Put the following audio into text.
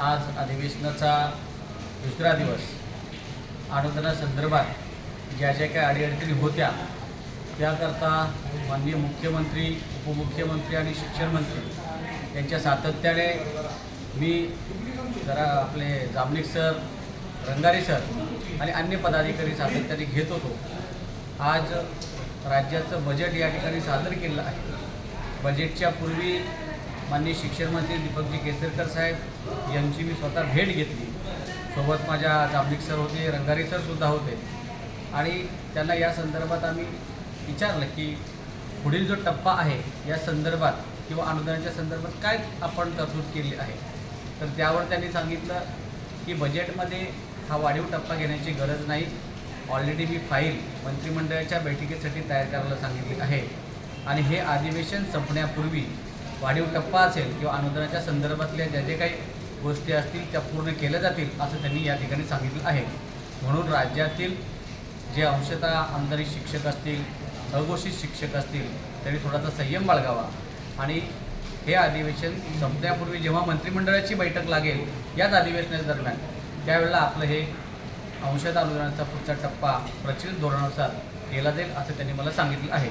आज अधिवेशनाचा दुसरा दिवस अनुदानासंदर्भात ज्या ज्या काही अडीअडचणी होत्या त्याकरता माननीय मुख्यमंत्री, उपमुख्यमंत्री आणि शिक्षण मंत्री यांच्या सातत्याने मी जरा आपले जामनिक सर, रंगारी सर आणि अन्य पदाधिकारी सातत्याने घेत होतो। आज राज्याचं बजेट या ठिकाणी सादर केलं आहे। बजेटच्या पूर्वी माननीय शिक्षण मंत्री दीपकजी केसरकर साहेब यांची मी स्वतः भेट घेतली। सोबत माझ्या जामनिक सर होते, रंगारी सर सुद्धा होते आणि त्यांना या संदर्भात आम्ही विचारलं की पुढील जो टप्पा आहे या संदर्भात किंवा अनुदानाच्या संदर्भात काय आपण तरतूद केली आहे। तर त्यावर त्यांनी सांगितलं की बजेटमध्ये हा वाढीव टप्पा घेण्याची गरज नाही। ऑलरेडी मी फाईल मंत्रिमंडळाच्या बैठकीसाठी तयार करायला सांगितली आहे आणि हे अधिवेशन संपण्यापूर्वी वाढीव टप्पा असेल किंवा अनुदानाच्या संदर्भातल्या ज्या जे काही गोष्टी असतील त्या पूर्ण केल्या जातील असं त्यांनी या ठिकाणी सांगितलं आहे। म्हणून राज्यातील जे अंशतः आमदारी शिक्षक असतील, अघोषित शिक्षक असतील त्यांनी थोडासा संयम बाळगावा आणि हे अधिवेशन संपण्यापूर्वी जेव्हा मंत्रिमंडळाची बैठक लागेल याच अधिवेशनाच्या दरम्यान त्यावेळेला आपलं हे अंशतः अनुदानाचा पुढचा टप्पा प्रचलित धोरणानुसार केला जाईल असं त्यांनी मला सांगितलं आहे।